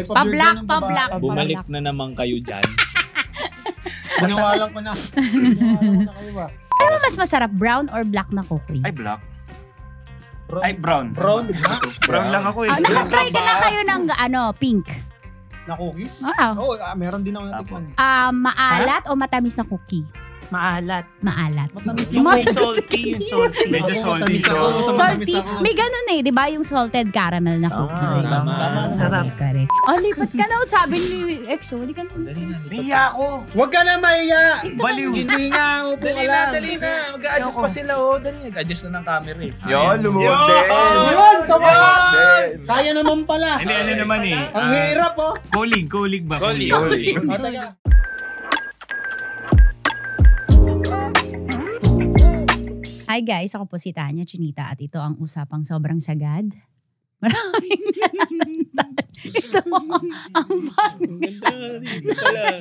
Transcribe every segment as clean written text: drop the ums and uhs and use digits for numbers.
Pa-black. Bumalik na naman kayo dyan. Pinawalan ko na. Ano mas masarap, brown or black na cookie? Ay, black. Ay, brown. Brown? Brown lang ako eh. Nakatry ka na kayo ng pink? Na cookies? Wow. Oo, meron din ako natikman. Maalat o matamis na cookie? Maalat. Yung salty. Medyo salty. Salty. May ganun eh, di ba? Yung salted caramel na cookie. Tama. Sarap. Correct. Lipat ka na. Sabi ni EXO, di ka na. Miya ako. Huwag ka na mahiya! Baliw. Hindi nga, upo ka lang. Dali na. Mag-a-adjust pa sila. Nag-adjust na ng camera eh. Yun, lumuhod din. Yun! Kaya naman pala. Hindi, ano naman eh. Ang hirap oh. Kulig ba? Kulig. O, taga. Hi guys, ako po si Tanya Chinita at ito ang usapang sobrang sagad. Maraming ito ang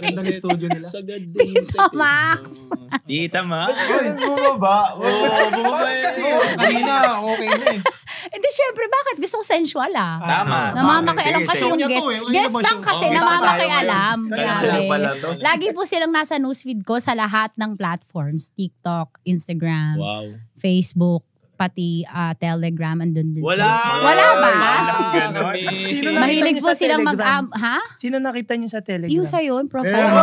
Ganda ng studio nila. Sagad din yung set. Max. Tita Ma. Bumaba. Bumaba Kasi kanina, okay na eh. Hindi, syempre, bakit? Gusto ko sensual Tama. Namamakialam kasi yung guest. Guest lang kasi, namamakialam. Lagi po silang nasa newsfeed ko sa lahat ng platforms. TikTok, Instagram, Facebook, pati Telegram, andun din. Wala ba? Mahilig po silang ha? Sino nakita niyo sa Telegram? Yung sa'yo, yung profile mo.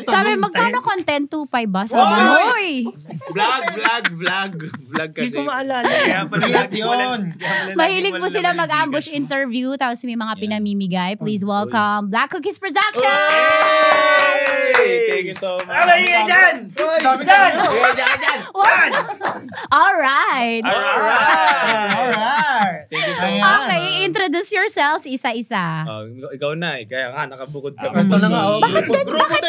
Sabi, magkano content? 2.5 ba? Sabi, hoy! Vlog kasi. Hindi ko maalala. Kaya pala yun. Mahilig po sila mag-ambush interview tapos may mga pinamimigay. Please welcome Black Cookies Production! Thank you so much. Ingay dyan! Dami ka. Alright. Thank you so much. Okay, introduce yourselves isa-isa. Ikaw na eh. Kaya nga, nakabukod ka. Ito na nga oh. Bakit Ito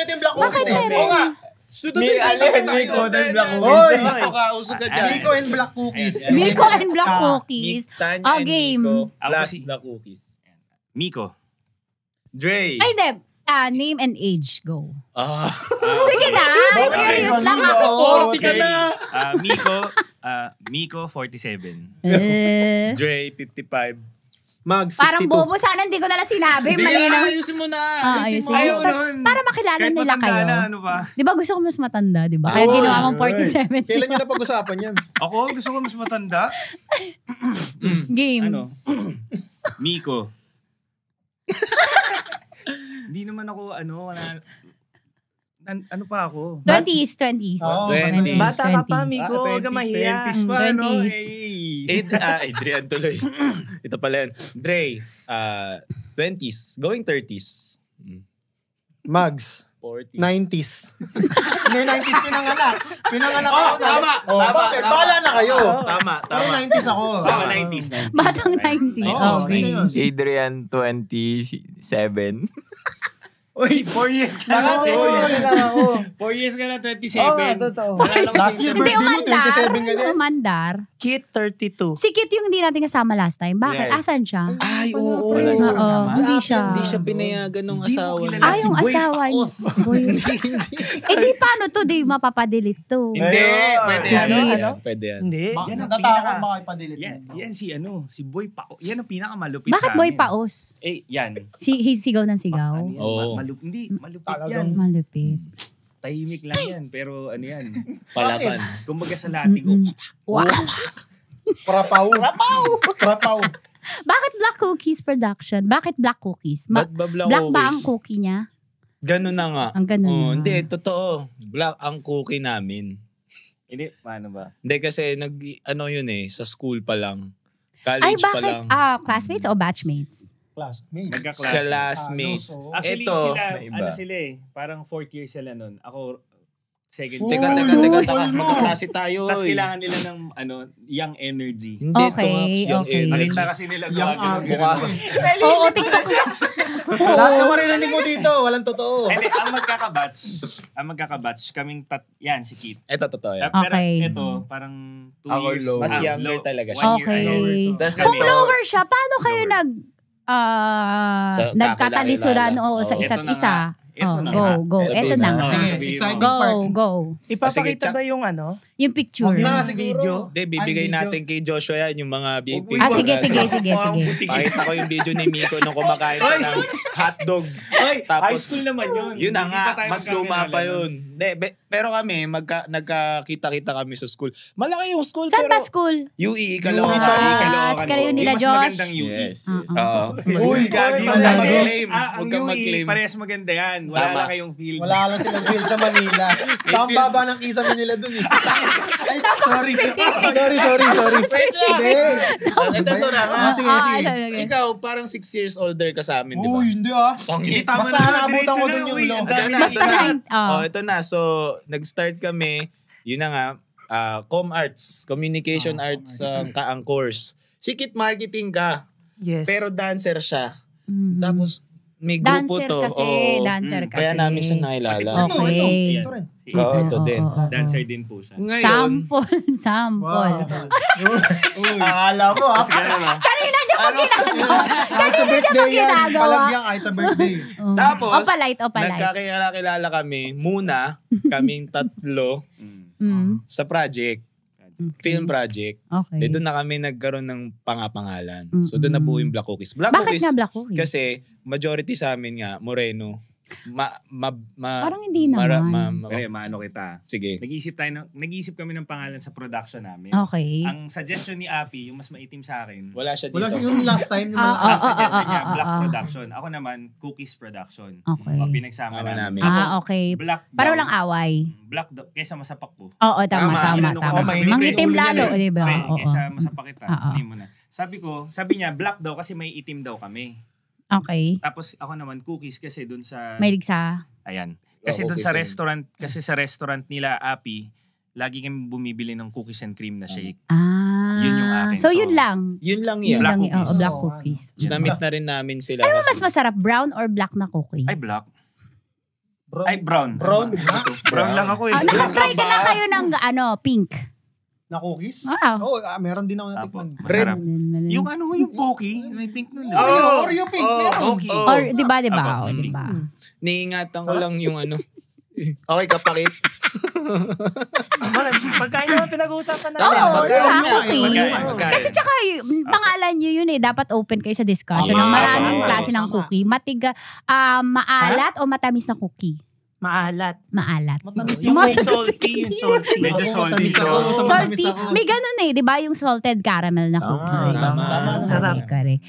yung Black Cookies eh. meron? Oo nga. Miko and Black Cookies. Oy! Usog ka dyan. Miko and Black Cookies. Miko and Black Cookies. Tanya and Game. Miko. Black Cookies. Miko. Dre. Ay, hindi. Name and age, go. Sige na, curious lang ako. 40 ka na. Miko, 47. Dre, 55. Mag, 62. Parang bobo, sana hindi ko nalang sinabi. Mali lang. Ayusin mo na. Ayusin mo. Ayaw nun. Para makilala Kahit nila matanda kayo. na, ano ba? Di ba gusto ko mas matanda, di ba? Kaya ginawa mong 47. Kailan nyo na pag-usapan yan? Ako, gusto ko mas matanda. Game. Ano? Miko. Hindi naman ako, ano pa ako? 20s. 20s. Bata ka pa, Miko. Huwag ka mahiya. 20s pa, no? 20s. Adrian tuloy. Ito pala yun. Dre, 20s. Going 30s. Mags. 40s. 90s. Hindi, 90s pinanganak. Pinanganak Oh, ako. tama. Bakit? Bahala na kayo. Tama. Pero 90s ako. Ako 90s. Batang 90s. Oo, Okay. Adrian, 27. Uy, 4 years ka na. 4 years ka na, 27. totoo. Last year, Hindi, birthday mo, 27 ka din. umandar. Kit, 32. Si Kit yung hindi natin kasama last time. Bakit? Yes. Asan siya? Ay, oo. Oo, hindi siya. Hindi siya pinayagan ng asawa niya. Ah, yung asawa niya. Eh di paano to? Di mapapadelete to. Hindi. Pwede yan. Ano? Pwede yan. Hindi. Yan ang Natatakot baka ipadelete. Yan si Boy Pao. Yan ang pinakamalupit Bakit sa boy amin. paos? Yan. Sigaw ng sigaw? Ano yan? Oo. Hindi, malupit Talagang- yan. Malupit. Tahimik lang yan. Pero ano yan. Palaban. Kumbaga sa latigo. Wow. Krapaw. Bakit Black Cookies Production? Bakit Black Cookies? Ba't ba Black Black ba ang Cookies? cookie niya? Ganun na nga. Ang ganun na. Hindi, totoo. Black ang cookie namin. Hindi, paano ba? Hindi kasi yun eh, sa school pa lang. Ay, College pa bakit? lang. classmates o batchmates? Classmate. Classmates. Actually, Ito. sila, sila eh. Parang 4th year sila nun. Ako, second Teka. Magkaklase tayo. Tapos kailangan nila ng young energy. Hindi, Okay, yung okay. energy. Nakita kasi nila Young gumagano. artist. Oo, TikTok siya. Lahat na marinig mo dito, walang totoo. Hindi, ang magkakabatch, kaming yan, si Kit. Ito, totoo yan. Pero Okay. ito, parang 2 Ako years. low. Mas younger talaga siya. 1 year Okay. lower to. Tas Kung ito, lower siya, paano kayo Sa nagkatalisuran kakilala. sa Oo. isa't Ito na isa? nga. Ito na Go, nga. go. Sabihin Ito na mo. nga. Sige, Sabihin mo. exciting part. Go. Ipapakita Sige, ba yung Yung picture. Huwag na siguro. Hindi, bibigay natin kay Joshua yan, yung mga picture. Sige. Pakita ko yung video ni Miko nung kumakain siya ng hotdog. High school naman yun. Yun na nga, mas luma pa yun. Pero kami, nagkakita-kita kami sa school. Malaki yung school. Saan pero ba school? UE, Caloocan. Kaya yun nila, Mas Josh. magandang UE. Yes. Uy, Gagi, Huwag huwag kang ka mag-claim. Ang Huwag kang UE, mag-claim. parehas maganda yan. Wala lang kayong field. Wala lang silang field sa Manila. Saan baba ng kisame nila dun eh. Ay, sorry. Wait lang. Ito na nga. Sige. Ikaw, parang 6 years older ka sa amin, di ba? Uy, hindi ah. Tama Basta na, naabutan ko diretso dun na, yung uy. ulo. Ang dami Basta na. Ito na. So, nag-start kami, yun na nga, Com-Arts, Communication Arts ang course. Sikit marketing ka, Yes. pero dancer siya. Mhm. Tapos, may grupo Dancer to. kasi, dancer kasi. Kaya namin siya nakilala. Okay. Ito rin. Oo, ito din. Dancer din po siya. Ngayon, Sample. Akala mo ah. Kanina niya pa ginagawa. Kahit sa birthday yan. Palagyan kahit sa birthday. tapos, Opalite. nagkakilala kami muna, kaming tatlo, sa project. Film project. Okay. Doon na kami nagkaroon ng pangapangalan. So doon nabuo yung Black Cookies. Black Bakit Cookies nga Black Cookies? kasi majority sa amin nga Moreno. Parang hindi naman. Pero maano kita. Sige. Nag-iisip kami ng pangalan sa production namin. Okay. Ang suggestion ni Api, yung mas maitim sa akin. Wala siya dito. Wala yung last time. Ang suggestion niya, Black Production. Ako naman, Cookies Production. Okay. O, pinagsama Tama namin. namin. Okay. Black Para daw. walang away. Black daw. Kesa masapak ko. Oo, tama. mainit Mangitim yung ulo lalo, niya di ba? Okay, Oo. kesa masapak kita. Oo. Hindi mo na. Sabi niya, black daw kasi may itim daw kami. Okay. Tapos ako naman, cookies kasi dun sa... Mahilig sa... Ayan. Kasi dun cookies sa and- restaurant, sa restaurant nila, Api, lagi kami bumibili ng cookies and cream na shake. Yun yung akin. So, So, yun lang. Yun lang Yun yan. Black lang cookies. Oo, black cookies. Tapos na-meet na rin namin sila. Ano mas kasi- masarap, brown or black na cookie? Ay, black. Bro. Ay, brown. Brown? Brown lang ako eh. Nakatry ka na kayo ng pink. Na cookies? Wow. Oo, meron din ako natikman. Masarap. Red. Yung yung Pocky, may pink nun. Oreo pink. meron. Pocky. Or, di ba? Apo, O, di ba? Niingatan ko lang yung ano. Okay, kapakit. Pagkain naman pinag-uusapan natin. Oo, Magkain diba? nga, Cookie. magkain. Kasi tsaka, pangalan nyo yun eh. Dapat open kayo sa discussion ng maraming klase ng cookie. Maalat o matamis na cookie? Maalat. Maalat. Matamis Yung Mas- salty, yung salty. Medyo salty. Matamis ako. So, Salty. May ganun eh, di ba? Yung salted caramel na cookie. Tama. Sarap. Correct.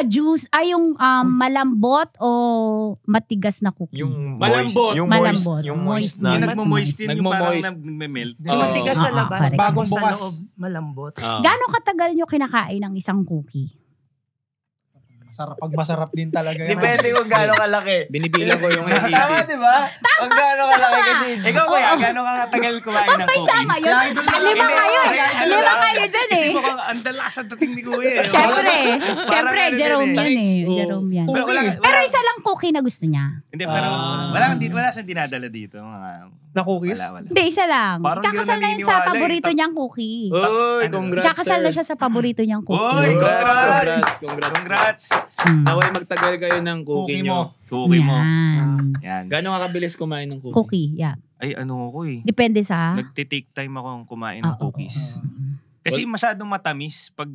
Juice. Yung malambot o matigas na cookie? Yung Malambot. Yung Malambot. moist. Yung Moist. moist na. yung nagmo-moist din, yung parang Nagmo-moist. nagme-melt. Oo. Matigas sa labas. correct. Bagong Sa bukas. loob, malambot. Gano'ng katagal nyo kinakain ng isang cookie? Pag masarap din talaga yan. Depende kung gaano kalaki. Binibilang ko yung Tama, editing. di ba? Kung gaano kalaki kasi. Ikaw kuya, gano'n ka katagal kumain ng May sama cookies? yun. Si Idol na lang. Lima kayo. Lima kayo dyan Kasi eh. mukhang ang dalas ang dating ni kuya. eh. Siyempre. Parang Siyempre, ano Jerome din eh. yan eh. Oo. Jerome yan. Cookie. Pero isa lang cookie na gusto niya. Hindi, pero wala siyang dinadala dito. Na cookies? Wala. Hindi, isa lang. Parang di Kakasal ako na yun sa naniniwala eh. paborito niyang cookie. Uy, Ano? congrats, Kakasal na sir. siya sa paborito niyang cookie. Uy, Congrats. Congrats. Naway magtagal kayo ng cookie Cookie nyo. Cookie mo. Yan. Yan. Gano'ng kakabilis kumain ng cookie? Cookie, yeah. Ay, ano ko eh. Depende sa... Nagtitake time ako kumain ng cookies. Kasi masyadong matamis pag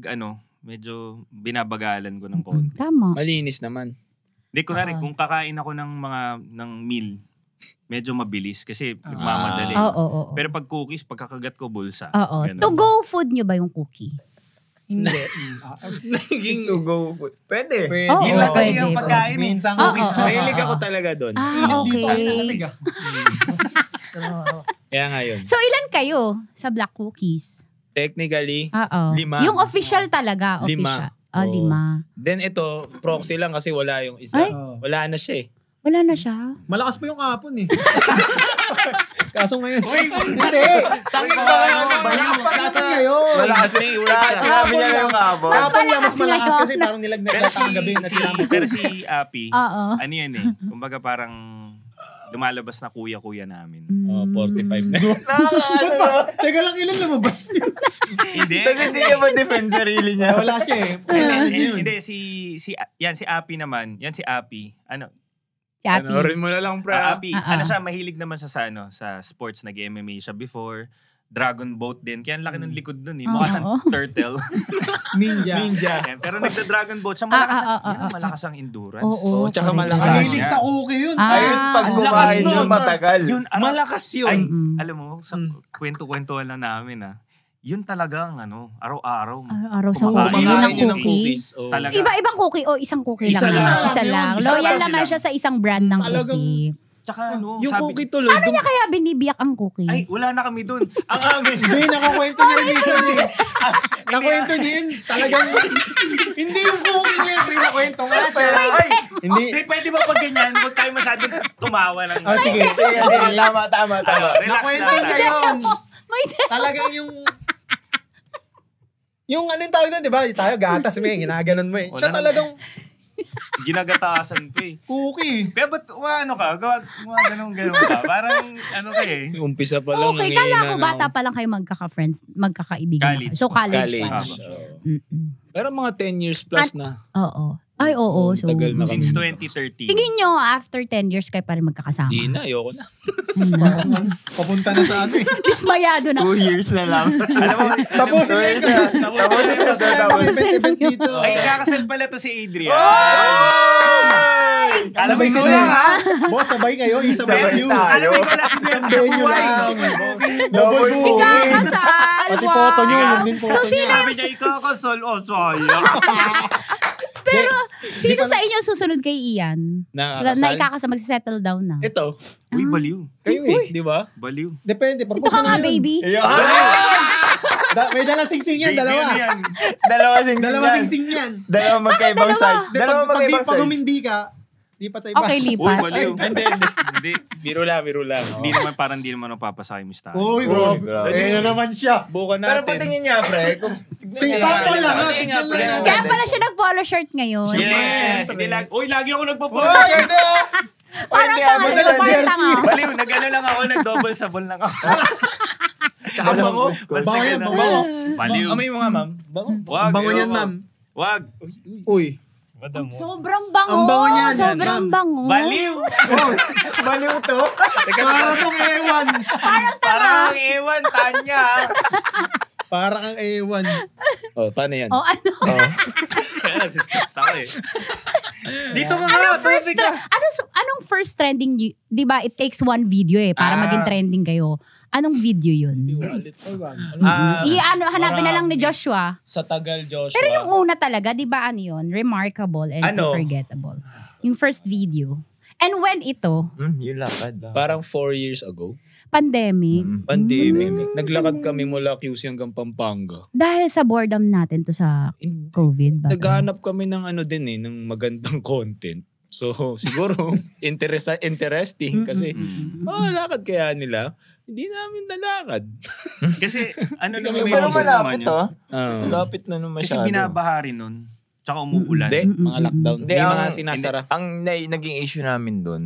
medyo binabagalan ko ng konti. Tama. Malinis naman. Hindi, kunwari, kung kakain ako ng meal, medyo mabilis kasi nagmamadali. Oo. Pero pag cookies, pagkakagat ko bulsa. Oo. Ganun. To go food niyo ba yung cookie? Hindi. Naging To go. Pwede. Pwede. Oo, Yun lang kasi pwede. yung pagkain eh. Minsan Oo, cookies. oo. Mahilig ako talaga doon. Dito ay Okay. nalamig ah. Kaya nga yun. So, ilan kayo sa Black Cookies? Technically, Oo. 5. Yung official talaga. 5. Official. Oo. 5. Then ito, proxy lang kasi wala yung isa. Ay. Wala na siya eh. Wala na siya. Malakas pa yung kahapon eh. Kaso ngayon. Hindi! Tangin ba kayo? Malakas pa kasi ngayon. Malakas na eh. Wala siya. Sinabi niya lang kapon. Kahapon lang mas malakas malakas ngayon. kasi parang nilagnat Pero yata ang gabi. Nasira mo. pero si Api, Oo. ano yan eh, kumbaga parang lumalabas na kuya-kuya namin. Oh, 45 na. Teka lang, ilan lumabas niya? Hindi. Kasi hindi niya ma-defend sarili niya. Wala siya eh. Kailangan niya yun. Hindi, si Api naman, yan si Api, Si Api. Panoorin mo na lang, pre. Api, Ah. ano siya, mahilig naman siya sa sports, nag-MMA siya before. dragon boat din. Kaya ang laki ng likod dun eh. Mukha siyang turtle. Ninja. Yan. Pero nagda-dragon boat siya. Malakas ang endurance. Oo, tsaka correct. malakas. Mahilig sa cookie yun. Ayun, pag Ang kumain lakas yun, nun. matagal. Yun, Malakas yun. Ay, alam mo, sa kwento-kwentuhan lang namin yun talagang araw-araw. Araw sa Kumakain cookie yun ng ng cookie. cookies. Oh. Talaga. Iba-ibang cookie o isang cookie Isa lang? lang. Isa lang. Isa Loyal lang naman sila. siya sa isang brand ng Talagang- cookie. Tsaka Yung sabi, cookie tuloy. Paano niya kaya binibiyak ang cookie? ay, wala na kami dun. Ang amin. Hindi, nakakwento niya rin minsan eh. Nakwento niya yun. Talagang, hindi yung cookie niya. Nakwento nga siya. Ay, Hindi. pwede ba pag ganyan? Huwag tayo masyadong tumawa ng... Ah, sige. Tama. Relax Nakwento lang niya tayo. yun. May Talagang yung ano yung tawag na, di ba? Tayo, gatas mo eh. Ginaganon mo eh. Wala Siya naman. talagang Ginagatasan pa eh. cookie. Kaya ba't gawa ganun ka? Parang ka eh. Umpisa pa lang. Okay, kala ko bata pa lang kayo magkaka-friends, magkakaibigan. College. So college pa. College. Oh. Mm-mm. Pero mga 10 years plus na. Oo. Ay, oo. So, Tagal na Since kami. 2013. tingin nyo, after 10 years kayo pa rin magkakasama. Di na, ayoko na. Papunta na sa ano eh. Dismayado na. 2 years na lang. Alam mo, Tapusin na yung kasal. Tapusin na yung event dito. ay, kakasal pala to si Adrian. Alam mo, mo sila lang, ha? Boss, sabay kayo. Isabay Sabay you. tayo. Alam mo, wala si Isang Bea sa venue buhay. lang. Double booking. Ikakasal! Pati photo nyo, yun din photo So, sino niya. Sabi niya, ikakasal. Oh, sayang. Pero, sino sa inyo susunod kay Ian? Na Na ikakasal, magsisettle down na. Ito. Uy, baliw. Kayo eh, di ba? Baliw. Depende. Ito Propose ka na nga, yun. baby. May dalang singsing yan, Baby, dalawa. ano yan? Dalawa singsing yan. Dalawa magkaibang dalawa. size. Dalawa Pag magkaibang pag size. humindi ka, lipat sa iba. Okay, Uy, lipat. baliw. Hindi. Biro lang. Hindi naman, parang hindi naman napapasa yung mistahan. Uy, bro. grabe. Ayun na naman siya. Bukan Pero natin. patingin niya, pre. Sample lang ha. Tingnan lang natin. Kaya pala siya nag-polo shirt ngayon. Yes! Hindi uy, lagi ako nagpo-post. Uy, hindi ah. Parang Hindi, tanga, madalas parang jersey. tanga. Baliw, nag-ano lang ako, nag-double sabon lang ako. Tsaka bango. Bango yan, bango. Baliw. Amay mo nga, ma'am. Bango. Wag. Bango niyan, ayoko. ma'am. Wag. Uy. Sobrang bango. Ang bango niyan. Sobrang bango. Baliw. Baliw to. Para tong ewan. Parang ewan, Tanya. Para kang ewan. Oh, paano yan? O ano? Kaya nasistress ako eh. Dito ka nga. First ka. Anong first trending, di ba it takes one video para maging trending kayo. Anong video yun? Hanapin na lang ni Joshua. Sa tagal, Joshua. Pero yung una talaga, di ba ano yun? Remarkable and unforgettable. Yung first video. And when ito? Yung lakad. Parang 4 years ago. Pandemic. Pandemic. Naglakad kami mula QC hanggang Pampanga. Dahil sa boredom natin to sa COVID. Ba? Naghahanap kami ng ng magandang content. So, siguro, interesting kasi, lakad kaya nila. Hindi namin nalakad. Kasi ano Hindi naman kami may Pero reason malapit naman yun. to. Lapit na naman Kasi masyado. binabahari nun. Tsaka umuulan. Hindi, mga lockdown. Hindi, Hindi, mga ang- sinasara. Ang naging issue namin doon,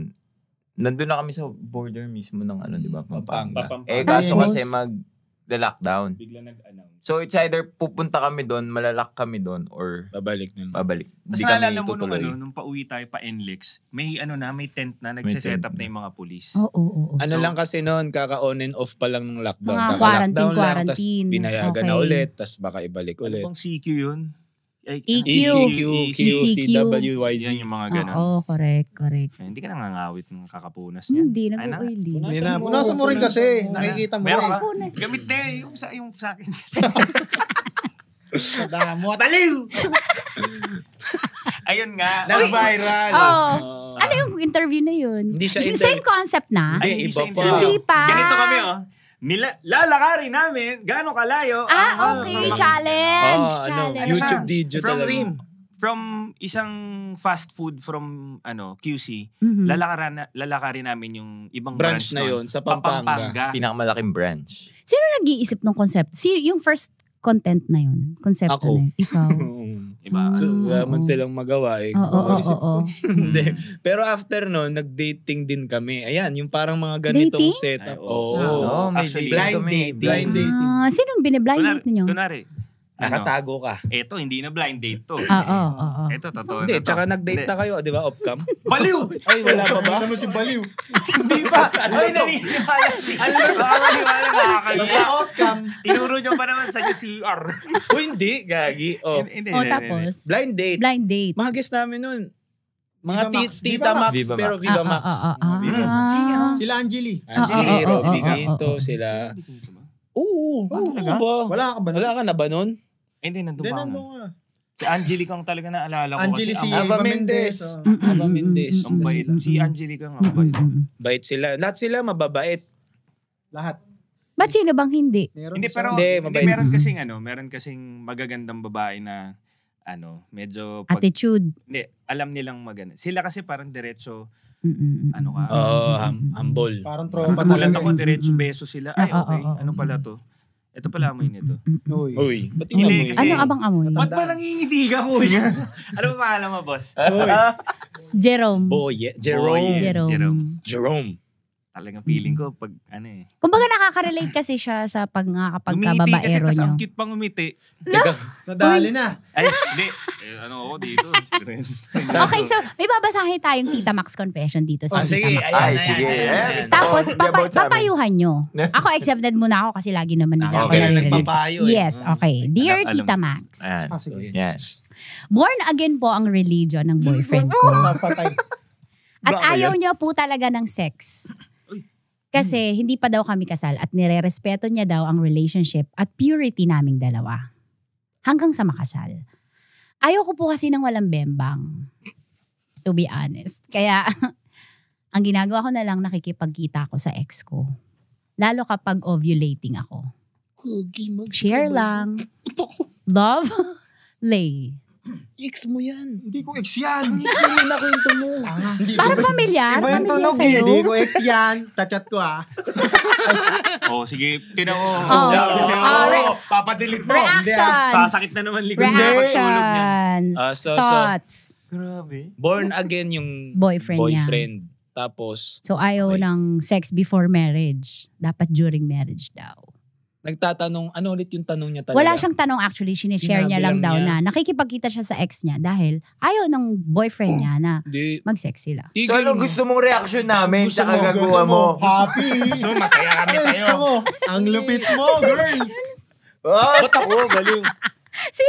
nandun na kami sa border mismo ng di ba, Pampanga. Pampanga. Kaso Ayos. kasi mag-lockdown. Bigla nag-announce. So it's either pupunta kami doon, malalak kami doon, or Babalik na. babalik. Tapos Di kami naalala mo tutuloy. nung pauwi tayo pa NLEX, may may tent na nagsiset up na yung mga pulis. Oo. Ano lang kasi noon, kaka-on and off pa lang ng lockdown. Mga Kaka-lockdown lang, tas quarantine. pinayagan na Okay. ulit, tas baka ibalik Ano ulit. bang CQ yun? EQ. ECQ, ECQ. QCWYZ. Yan yung mga ganun. Oo, correct. Eh, hindi ka nangangawit ng kakapunas niyan. Hindi, Ay, na. nag-oily. Hindi na. Punasan mo rin kasi. Nakikita mo Meron rin. ka? Punas. Gamit na eh. Yung sa akin kasi. Damo. Taliw! Ayun nga. Nag-viral. Oh. Ano yung interview na yun? Hindi siya Same concept na? Hindi, iba siya pa. Hindi pa. Ganito kami lalakarin namin gaano kalayo. Okay. Challenge. Challenge. YouTube video From talaga. From isang fast food from QC, Mhm. lalakarin namin yung ibang Branch na nun. yun, sa Pampanga. Pinakamalaking branch. Sino nag-iisip ng concept? Yung first content na yun? Concept Ako. na yun? Ikaw? Iba. So, wala Oo. man silang magawa eh. Oo. Hindi. Pero after no, nag-dating din kami. Ayan, yung parang mga ganitong Dating? setup. Ay, oo. Oo. may Actually, dating blind kami. dating. Blind dating. Sinong biniblind date ninyo? Kunwari, Nakatago ka. Eto, hindi na blind date to. Oo. Eto, totoo Hindi, na to. tsaka nag-date na kayo, di ba, off-cam? Baliw! Ay, wala pa ba? Ano naman si Baliw? Hindi pa. Ay, naniniwala si... Alam mo, nakakaniwala nakakaliwa. Basta off-cam. Tinuro niyo pa naman sa CR. O hindi, gagi. Hindi. Tapos, Blind date. blind date. Mga guest namin nun. Mga Viva Max. Tita Viva Max, Max. pero Viva Max. Sila Angeli. Angeli, Robby oo, Ginto, sila. Oo, talaga? ba? Wala ka ba? Wala ka na ba nun? Hindi, nandun Hindi, pa nandun ako. ka. Si Angelica ang talaga naalala ko. Angeli kasi si ang Ava Ava Mendez. Mendez. Ava Mendez. ang bait. Si Angelica ang bait. Bait sila. Lahat sila mababait. Lahat. Ba't sino bang hindi? Meron Hindi, isa. pero Hindi, hindi, mabait. meron kasing magagandang babae na medyo pag, Attitude. hindi, alam nilang maganda. Sila kasi parang diretso, Mm-mm. ano ka. Oo, humble. Parang tropa Nagulat talaga. ako, diretso beso sila. Ay, Oo, okay. oo, Ano pala to? Ito pala amoy nito. Uy. Uy, ba't Hindi, inamoy? kasi- Ano abang amoy? Ba't ba nangingitig ako? Ano ba pangalan mo, boss? Uy. Jerome. Jerome. Jerome. Jerome. Talagang feeling ko pag Kumbaga nakaka-relate kasi siya sa kapag Ngumiti kasi, kababaero tas niyo. ang cute pang umiti. Nadali na. Ay, hindi. Ano ako dito? Okay, so may babasahin tayong Tita Max confession dito sa Tita Sige, Max. ayan. Sige. Tapos, Hindi about sa amin. papayuhan nyo. Ako, accepted muna ako kasi lagi naman nila ako Okay, naririnig. nagpapayo eh. Yes, okay. Dear Alam- Tita Max, Ayan. Ah, sige. Yan. born again po ang religion ng boyfriend ko. Papatay. At ayaw niya po talaga ng sex. Kasi hindi pa daw kami kasal at nirerespeto niya daw ang relationship at purity naming dalawa. Hanggang sa makasal. Ayaw ko po kasi ng walang bembang. To be honest. Kaya, ang ginagawa ko na lang nakikipagkita ako sa ex ko. Lalo kapag ovulating ako. Share lang. Love, lay. Ex mo yan. Hindi ko ex yan. Hindi ko nakwento mo. Hindi Parang pamilyar. Iba yung Pamilyar tunog sa'yo. eh. Hindi ko ex yan. Tachat ko ah. Oh, sige. Tinan mo. Oh. Papadilit mo. Reactions. Sasakit na naman likod niya. Pagsulog niya. Reactions. So, Thoughts. Grabe. born again yung Boyfriend. Tapos, So ayaw Okay. ng sex before marriage. Dapat during marriage daw. nagtatanong, ano ulit yung tanong niya talaga? Wala siyang tanong actually. Sinishare Sinabi niya lang lang daw niya. na nakikipagkita siya sa ex niya dahil ayaw ng boyfriend niya na Hindi. mag-sex sila. Tigil So, ano mo. gusto mong reaction namin Gusto sa mo, kagagawa gusto mo? Happy. Gusto mo, masaya kami Gusto sa'yo. mo. Ang lupit mo, girl. Ba't ako? Baliw. Si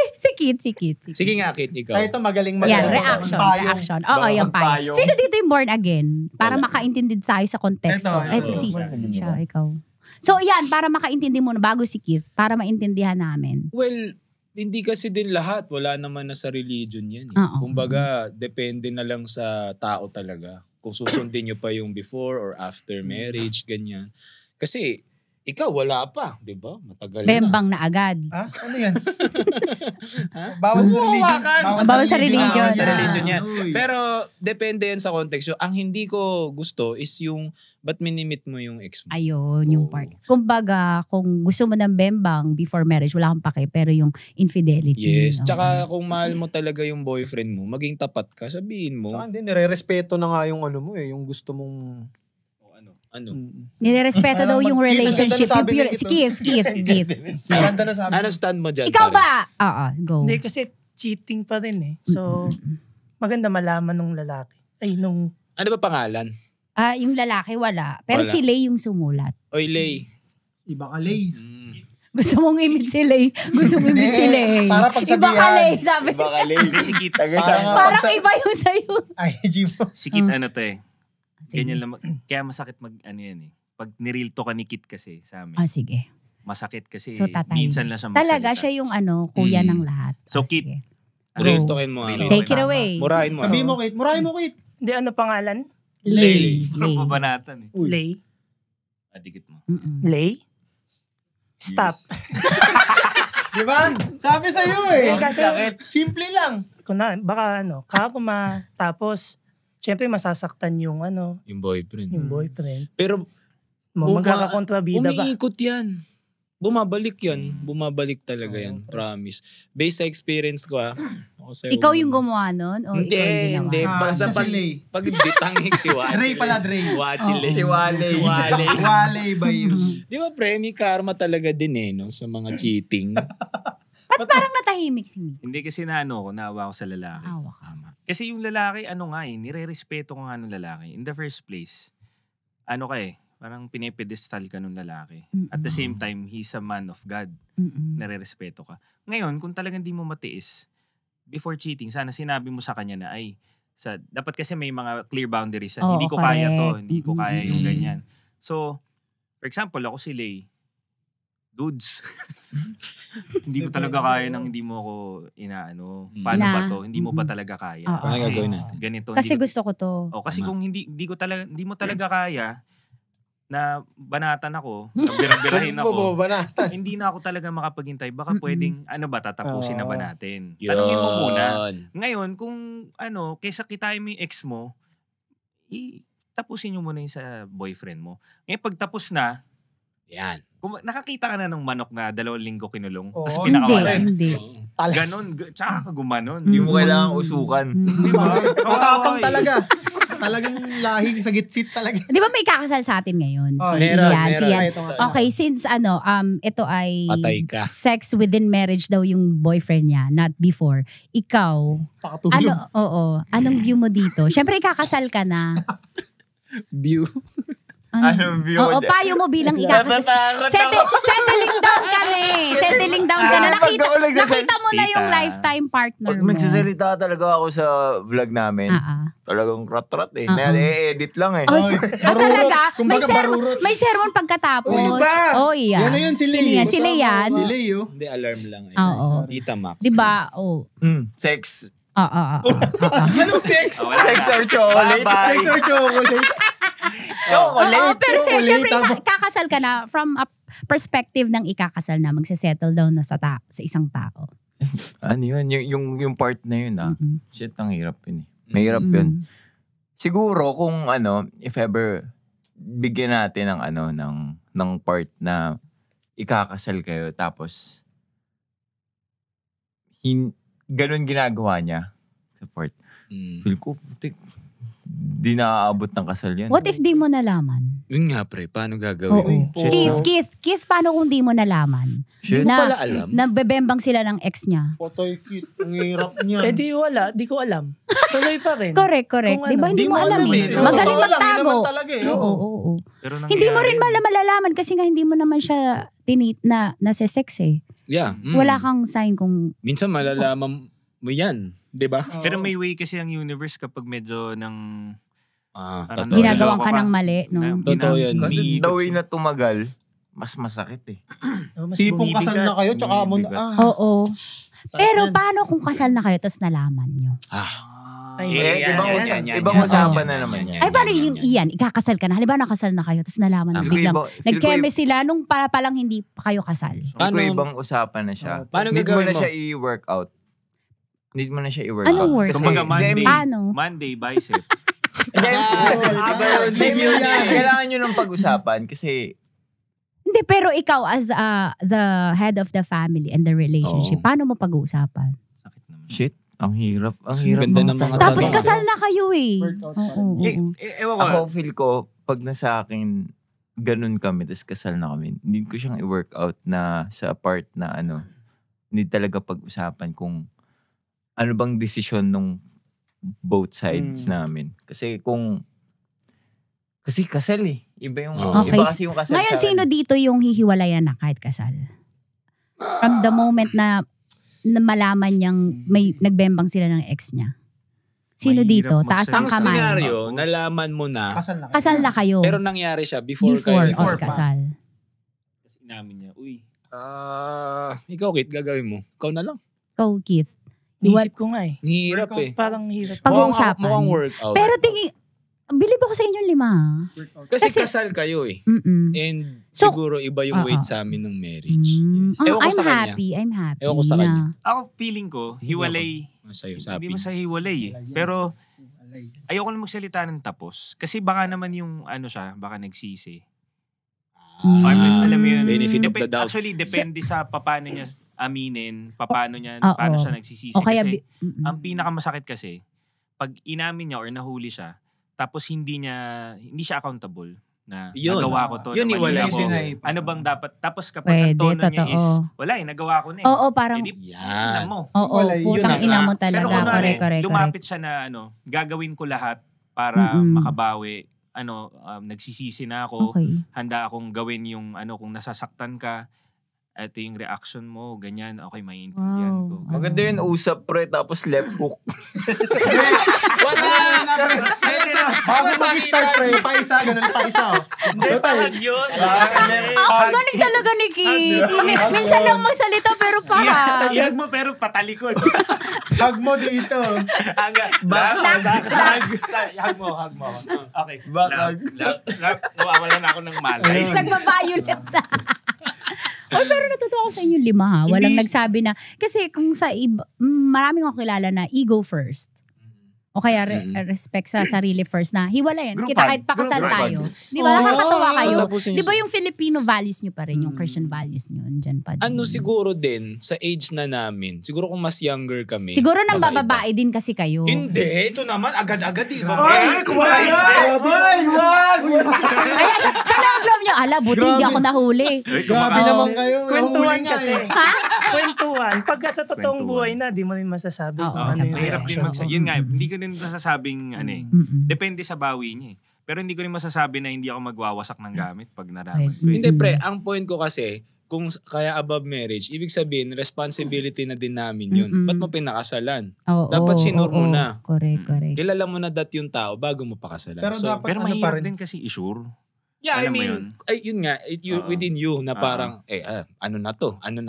Kit. Sige nga, Kit, ikaw. Kahit ito magaling Yan, mag- reaction. Oo, yung payo. payong. Sino dito yung born again? Para Wala. makaintindi tayo sa konteksto. Ito. Si siya, ikaw. So yan, para makaintindi mo na bago si Keith, para maintindihan namin. Well, hindi kasi din lahat. Wala naman na sa religion yan. Eh. Oo. Kumbaga, depende na lang sa tao talaga. Kung susundin nyo pa yung before or after marriage, ganyan. Kasi, ikaw wala pa, di ba? Matagal na. Bembang na agad. Ha? Ano yan? Bawal sa religion. Bawal sa religion. Bawal sa Ah. religion yan. Uy. Pero, depende yan sa context. Ang hindi ko gusto is yung, ba't minimit mo yung ex mo? Ayun, yung Oo. part. Kumbaga, kung gusto mo ng bembang before marriage, wala kang pake, pero yung infidelity. Yes. no? Tsaka kung mahal mo talaga yung boyfriend mo, maging tapat ka, sabihin mo. Saka hindi, nire-respeto na nga yung ano mo eh. Yung gusto mong... Ano? Nirerespeto daw yung Keith, ang relationship. ganda na sabi Yung ni si Keith. Maganda na sabi. Ano stand mo dyan? Ikaw pare? ba? Oo, go. Hindi kasi cheating pa rin eh. So, maganda malaman nung lalaki. Ay, nung... Ano ba pangalan? Yung lalaki wala. Pero Wala. si Lay yung sumulat. Oy, Lay. Iba ka, Lay. Gusto mong imit si Lay. Gusto mong imit si Lay. Para pagsabihan. Iba ka, Lay. Sabi. Baka Si Kit. Parang iba yung sa'yo. IG mo. Si Kit ano to eh. Sige. Ganyan lang. Kaya masakit mag ano yan eh. Pag nireal to ka ni Kit kasi sa amin. Sige. Masakit kasi So, tatay. minsan lang siya magsalita. Talaga siya yung kuya Mm. ng lahat. So, Sige. Kit. Real Go. talkin mo. Real Ano? Take it away. Murahin mo. Sabi mo, Kate. Murahin mo, Kate. Hindi, ano pangalan? Lay. Ano ba natin eh? Uy. Lay? Adikit mo. Mm-mm. Lay? Stop. Di ba? Sabi sa'yo eh. Kasi, Simple lang. kung na, baka kahapon tapos, syempre masasaktan yung Yung boyfriend. yung boyfriend. Pero Magkakakontrabida ba? umiikot yan. Bumabalik yan. Bumabalik talaga yan. Promise. Based sa experience ko Ako sa'yo, Ikaw yung gumawa nun? O Hindi, ikaw yung ginawa? hindi. Basta siya si pag, Lay. pag hindi tanging si Wale. Dre pala, Dre. Wachile. Oo. Si Wale. Wale. Wale ba yun? Di ba, pre, may karma talaga din no, sa mga cheating. Ba't parang natahimik si Mick? Hindi kasi naawa ko sa lalaki. Tama. Kasi yung lalaki, nire-respeto ko nga ng lalaki. In the first place, parang pinipedestal ka ng lalaki. At the same time, he's a man of God. Nire-respeto ka. Ngayon, kung talagang di mo matiis, before cheating, sana sinabi mo sa kanya na, dapat kasi may mga clear boundaries. Hindi ko kaya to, hindi ko kaya yung ganyan. So, for example, ako si Lay. Dudes. Hindi ko talaga kaya nang hindi mo ako inaano. Paano ba to? Hindi mo ba talaga kaya? Paano gagawin natin? Ganito. Kasi gusto ko to. Kasi kung hindi mo talaga kaya na banatan ako, na birabirahin ako, hindi na ako talaga makapaghintay. Baka pwedeng, tatapusin na ba natin? Tanungin mo muna. Ngayon, kung kaysa kitain mo yung ex mo, tapusin nyo muna yung sa boyfriend mo. Ngayon, pag tapos na, yan. Kung nakakita ka na ng manok na 2 linggo kinulong, tapos Hindi. pinakawalan. Ganon, tsaka ka gumanon. Hindi mo kailangan usukan. Di ba? Matapang talaga. Talagang lahing sa gitsit talaga. Di ba may kakasal sa atin ngayon? Meron. Okay, since ito ay Patay ka. sex within marriage daw yung boyfriend niya, not before. Ikaw, anong view mo dito? Syempre ikakasal ka na. View. Anong view mo? Payo mo bilang ikakasal. Settling down kami. Settling down ka na. Nakita mo na yung lifetime partner Pag mo. magsasalita talaga ako sa vlog namin, talagang rat-rat eh. Na-edit lang eh. Talaga? Kumbaga barurot. May sermon pagkatapos. Yan na yun, si Leo. Si Leyan. Hindi, alarm lang. Tita Max. Diba? Sex. Anong sex? Sex or chocolate? Sex or chocolate? Chocolate. Pero syempre, kakasal ka na from a perspective ng ikakasal na magse-settle down na sa isang tao. Ano yun? Yung part na yun Shit, ang hirap yun eh. Mahirap yun. Siguro kung if ever bigyan natin ng part na ikakasal kayo tapos ganun ginagawa niya sa part. Feel ko, di naaabot ng kasal yan. What if di mo nalaman? Yun nga pre, paano gagawin? Keith, paano kung di mo nalaman? Hindi mo pala alam. Nabebembang sila ng ex niya. Potoy Keith, ang hirap niya. Di wala, di ko alam. Tuloy pa rin. Correct. Di ba hindi mo alam eh. Magaling magtago. Oo. Hindi mo rin malalaman kasi nga hindi mo naman siya nasa-sex eh. Yeah. Wala kang sign kung... Minsan malalaman mo yan. Diba? Pero may way kasi ang universe kapag medyo ginagawan ka ng mali. No? Totoo yun. Kasi the way na tumagal, mas masakit eh. Tipong kasal na kayo, tsaka mo na... Oo. Pero paano kung kasal na kayo tapos nalaman nyo? Ibang usapan na naman yan. Ay, paano yung iyan? Ikakasal ka na. Halimbawa nakasal na kayo tapos nalaman na biglang nag-cheme sila nung palang hindi pa kayo kasal. Paano ibang usapan na siya? Paano Need mo gagawin na mo? siya i-workout. Need mo na siya i-workout. Anong work? Kumbaga Paano? Monday, bicep. Kailangan nyo ng pag-usapan kasi... Hindi, pero ikaw as the head of the family and the relationship, paano mo pag-uusapan? Sakit naman. Shit, ang hirap. Ang Ganda ng mga Tapos tanong. kasal na kayo eh. Ewan ko. Ako feel ko, pag nasa akin, ganun kami, tapos kasal na kami, need ko siyang i-workout na sa part na need talaga pag-usapan kung ano bang desisyon nung both sides namin. Kasi kasal eh. Iba yung, iba kasi yung kasal. Ngayon, sino dito yung hihiwalayan na kahit kasal? From the moment na malaman niyang may nagbembang sila ng ex niya. Sino dito? Taas ang Ang kamay. senaryo, nalaman mo na, Kasal na kayo. pero nangyari siya before Before kasal. Kasi inamin niya, ikaw Kit, gagawin mo. Ikaw na lang. Go, Keith. Naisip ko nga eh. Hirap eh. Parang hirap. Pag-uusapan. Mukhang workout. Pero bilib ako sa inyong 5. Kasi kasal kayo eh. And So, siguro iba yung weight sa amin ng marriage. Ewan ko I'm sa kanya. happy. Ewan ko sa kanya. Ako feeling ko, hiwalay. Sa'yo, Hindi mo sa hiwalay eh. Pero ayoko lang magsalita ng tapos. Kasi baka naman yung baka nagsisi. Alam mo yun. Benefit of the doubt. Actually, depende sa paano niya aminin, paano siya nagsisisi. O kaya, kasi ang pinakamasakit kasi, pag inamin niya or nahuli siya, tapos hindi siya accountable. na Yun. nagawa ko to. Yun, na mali iwalay ako. sinaip. Ano bang dapat? Tapos kapag Pwede, ang tono niya is, totoo. wala nagawa ko na eh. Oo, parang, Eh, di, Yan. mo. oo, Walay, yun putang na ina nga. mo talaga. Pero kunwari, Correct. lumapit siya na gagawin ko lahat para makabawi. Nagsisisi na ako. Okay. Handa akong gawin yung kung nasasaktan ka, ito yung reaction mo, ganyan, okay, maintindihan Wow. ko. Maganda yun, usap pre, tapos left hook. Wala na, pre. Bago mag-start, pre, paisa, ganun paisa. Total. Yun. Ang galing talaga ni Kit. Minsan lang magsalita pero pa. Ihag mo pero patalikod. Hug mo dito. Hug mo. Okay. Bakag. Nawawalan ako ng malay. Nagbabayulit na. Oh, pero natutuwa ako sa inyong 5 ha. Walang Hindi. nagsabi na, kasi kung sa iba, maraming ako kilala na ego first. O kaya respect sa sarili first na hiwalayan. Group Kita hug. kahit pakasal Group hug. tayo. Di ba? Nakakatawa kayo. Tapusin Di ba niyo. yung Filipino values nyo pa rin, yung Christian values nyo, dyan pa din. Ano siguro din, sa age na namin, siguro kung mas younger kami. Siguro nang kakaiba. bababae din kasi kayo. Hindi, ito naman, agad-agad di ba? Ay, kumain! Ay, wag! Ay, sa loob nyo, ala, buti hindi ako nahuli. Grabe naman kayo. Kwentuhan Nahuli nga kasi. eh. Ha? Kwentuhan. Pagka sa totoong Kwentuhan. buhay na, di mo rin masasabi Oo, kung ano yung Mahirap din reaction mo. Yun nga, hindi ko din masasabing Mm-mm. depende sa bawi niya eh. Pero hindi ko rin masasabi na hindi ako magwawasak ng gamit pag naraman ko. Ay, Hindi pre, ang point ko kasi, kung kaya above marriage, ibig sabihin, responsibility na din namin yun. Mm-mm. Ba't mo pinakasalan? Oo, Dapat sinure mo oo. na. Correct. Kilala mo na yung tao bago mo pakasalan. Pero dapat Pero ano pa mahirap rin. din kasi i-sure. Yeah, I Alam mo mean, yun? yun nga, Oo. within you na parang, ano na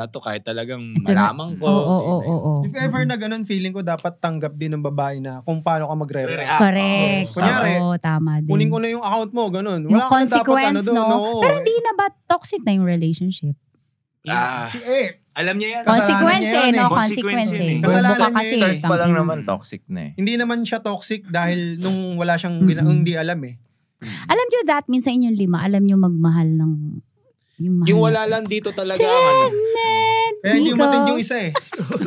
to, kahit talagang Ito na- malamang ko. Oo. If ever na ganun, feeling ko dapat tanggap din ng babae na kung paano ka magre-react. Correct. Kunyari, Oo, tama din. Kunin ko na yung account mo, ganun. Yung Wala ka na dapat consequence, doon. no? Oo. Pero di na ba toxic na yung relationship? Alam niya yan. Consequence niya yun no? eh. Consequence Consequence yun eh. Kasalanan Buka niya kasi. yun Start pa lang tangina. naman toxic na eh. Hindi naman siya toxic dahil nung wala siyang hindi alam eh. Alam nyo that means sa inyong 5, alam nyo magmahal ng... Yung wala lang dito talaga ang ano. Kaya hindi Nico. umatid yung isa eh.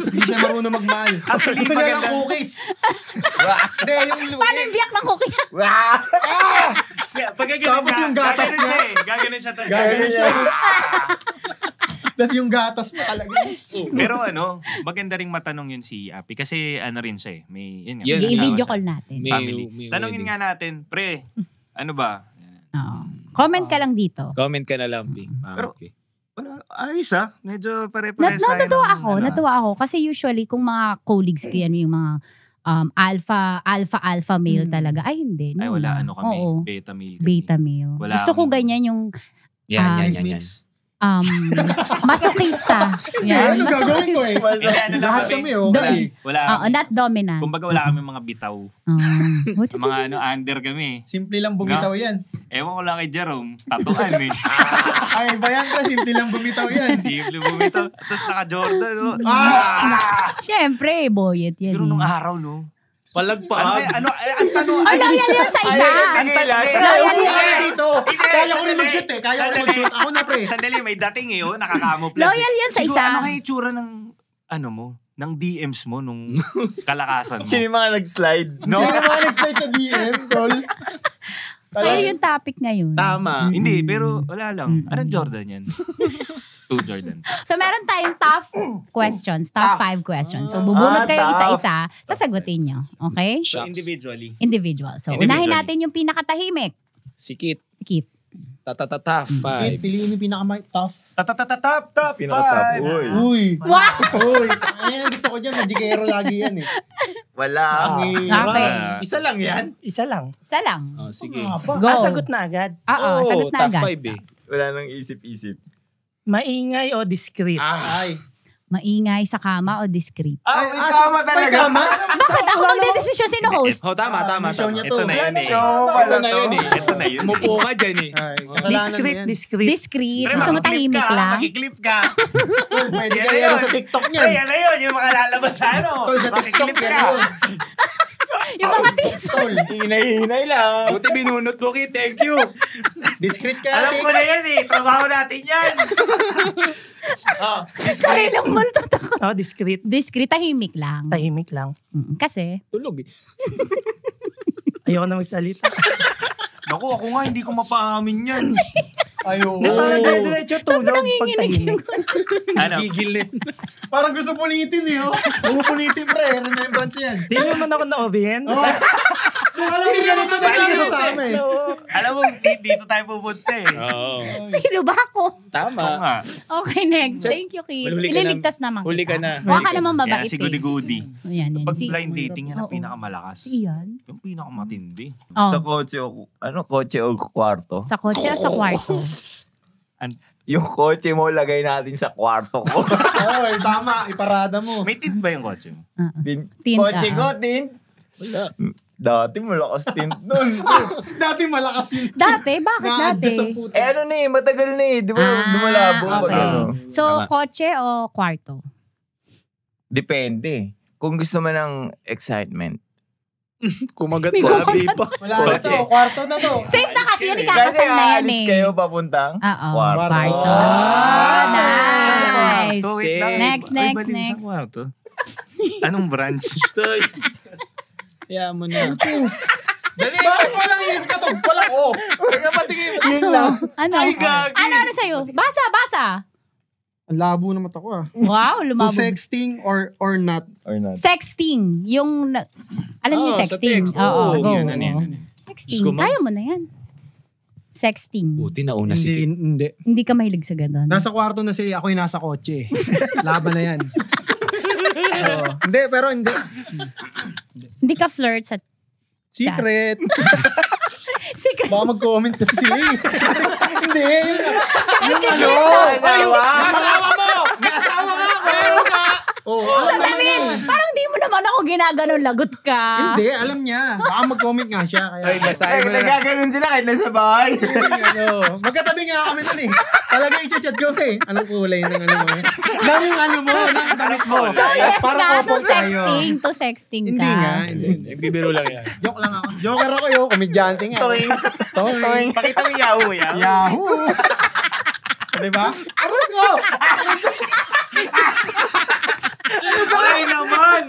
Hindi siya marunong magmahal. Actually, Gusto niya lang maganda. cookies. Hindi, yung... Paano yung biyak ng cookie? Tapos yung gatas niya. Gaganon siya. Gagawin niya. Tapos yung gatas niya talaga. Pero maganda ring matanong yun si Api. Kasi rin siya eh. May, yun nga. Yun, I-video siya. call natin. Family. May Tanungin wedding. nga natin, pre, ano ba? Oo. Comment ka lang dito. Comment ka na lang, Pi. Pero- Okay. Wala, ayos Medyo pare-pares tayo. Natuwa ako. Kasi usually, kung mga colleagues ko yan, yung mga alpha male talaga. Ay, hindi. Ay, No, wala. lang. Ano kami? Oo. Beta male kami. Beta male. Wala Gusto ko kami. ganyan yung Yan. masokista. Yeah, ano gagawin ko eh? Hindi, ano lang Lahat kami okay. Wala. Not dominant. Kumbaga wala kami mga bitaw. Mga under kami. Simple lang bumitaw yan. Ewan ko lang kay Jerome. Tatuan eh. Ay, ba yan pre? Simple lang bumitaw yan. Simple bumitaw. Tapos naka-Jordan. No? Siyempre, boyet yan. Siguro nung araw, no? Palagpag. Ang tanong. Loyal yan sa isa. Kaya ko kaya dito. Kaya ko rin mag-shoot eh. Kaya ko rin mag-shoot. Ako na pre. Sandali, may dating eh. Nakakamuflage. Loyal yan sa Siguro, isa. ano kaya itsura ng, ng DMs mo, nung kalakasan mo? Sino yung mga nag-slide? No? Sino naman next sa DM, tol? Pero yung topic ngayon. Tama. Hindi, pero wala lang. Anong Jordan yan? 2 Jordan. So, meron tayong top questions. Top 5 questions. So, bubunot kayo top. isa-isa. Sasagutin nyo. Okay? Shucks. Individually. Individual. So, Individually. unahin natin yung pinakatahimik. Sikit. Skip. Tatatata. Kit, 5. piliin yung pinaka-top. Top Pinaka-top. Uy. Uy. Wow! Uy. Ayan, gusto ko dyan. Magikero lagi yan eh. Wala. Okay. Isa lang yan? Isa lang. Isa lang. Oh, sige. Go. Sagot na agad. Oo, sagot na top agad. 5 eh. Wala nang isip-isip. Maingay o discreet? Ay. Maingay sa kama o discreet? Ay, kama talaga. May kama? Bakit ako magdedesisyon? Sino host? Oh, tama. show niya to. Ito na yan eh. Ito na yun eh. Ito na yun. Umupo ka dyan eh. Ay, kasalanan mo yan. Discreet. Discreet. Gusto mo tahimik lang? Makiklip ka. Tol, pwede Yan ka na yan yun. sa TikTok Ay, niyan. yan na yun. Yung mga lalabas sa ano. Tol, sa TikTok Makiklip yan ka. yun. Yung mga teaser. Tol, Hinay-hinay lang. Buti binunot mo, Kit. Thank you. discreet ka. Alam ko na yan eh. Trabaho natin yan. Sarilang multo ako. Oh, discreet. Discreet, tahimik lang. Tahimik lang. Kasi, Tulog eh. Ayoko na magsalita. Naku, ako nga hindi ko mapaamin yan. Ayun. Diretso tulog pagtahimik. Gigil din. Parang gusto pulitin eh. Pulitin pre. Remembrance yan. Di naman ako na-orient. Alam mo ganito na kasama eh. Alam mo, dito tayo pupunta eh. Oo. Sino ba ako? Tama. Oo nga. Okay, next. Thank you, Kid. Ililigtas naman. Huli ka na. Huwag ka naman mabait Yan, si Goody-Goody. Yan. Pag blind dating, yan ang pinakamalakas. Iyan. Yung pinakamatindi. Sa kotse o, kotse o kwarto? Sa kotse o sa kwarto? Yung kotse mo, lagay natin sa kwarto ko. Oo, tama. Iparada mo. May tint ba yung kotse mo? Tint, Kotse ko, tint. Wala. Dati malakas tint nun. Dati malakas yun. Dati? Bakit dati? Na-adjust ang puto. ano na matagal na Di ba dumalabo? Okay. So, Tama. kotse o kwarto? Depende. Kung gusto mo ng excitement. Kumagat May ko. kumagat. Abi pa. Wala na to. Kwarto na to. Safe na kasi yun, Kasi ikakasal na yan aalis eh. kayo papuntang Oo, kwarto. kwarto. Nice. Wait lang. Next, Ay, next, balik next. Sa kwarto. Anong branch? Stoy. Kaya mo na. Dali. Bakit walang yes ka to? Walang o. Kaya patigay. Yun lang. Ano? Ay, gagi. Ano sa'yo? Basa. Ang labo na mata ko ah. Wow, To lumabog. sexting or not. Or not. Sexting. Yung, alam niyo Sa sexting? text. Oo, Oo, go. yan, yan. Sexting. Diyos ko, Kaya Mams. mo na yan. Sexting. Buti na una si Kid. Hindi. Hindi ka mahilig sa ganun. Nasa kwarto na siya. Ako yung nasa kotse. Laban na yan. Hindi, pero hindi. Hindi ka flirt sa... Secret. Secret. Baka mag-comment kasi sila eh. Hindi. Yung ano. Asawa mo! May asawa nga! Meron ka! Oo, alam naman Sabihin, eh. parang di mo naman ako ginaganon, lagot ka. Hindi, alam niya. Baka mag-comment nga siya. Kaya, Ay, basahin mo na. Nagaganon sila kahit nasa bahay. magkatabi nga kami nun eh. Talaga i-chat ko eh. Anong kulay ng ano mo? Ng ano mo, ng damit mo. So yes Para ka, couple tayo. to sexting ka. Hindi nga. Hindi. Nagbibiro lang yan. Joke lang ako. Joker ako yo. Komedyante nga. Toing. Pakita mo yung Yahoo, Yahoo! Diba? Aray ko! Ay naman!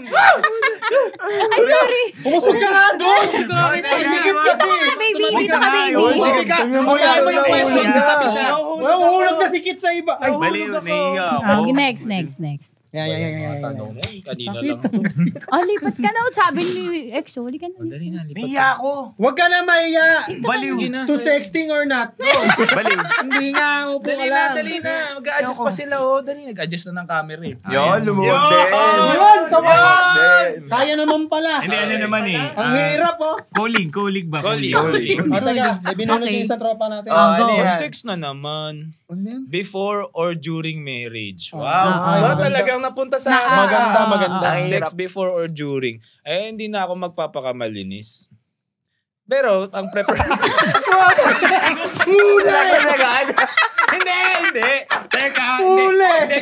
Ay, sorry. Umusog ka nga doon! Pagsigip kasi! Baby, dito ka, baby. Sige ka! Buyahin mo yung question. Katabi siya. Nahuhulog Hulog na si Kit sa iba. Ay, Baliw, naiya ako. Next. Yan. Tanong na. Kanina lang. Oh, lipat ka na. Sabi ni EXO, huli ka na. Dali na, lipat. Naiya ako. Huwag ka na mahiya. Baliw. To sexting or not. Baliw. Hindi nga, upo ka lang. Dali na. Mag-a-adjust pa sila. Oh. Dali, nag-adjust na ng camera eh. Yun, lumuhod din. Yun! Sa mga! Din. Kaya naman pala. Hindi, ano naman eh. Ang hirap oh. Calling ba? Calling. O taga, may binunod Okay. yung isang tropa natin. Oh, go. ano yan? Sex na naman. Ano yan? Before or during marriage. Wow. Ah, Ba talagang napunta sa akin. Maganda. Sex before or during. Eh, hindi na ako magpapakamalinis. Pero, ang prefer... Hindi. Teka, hindi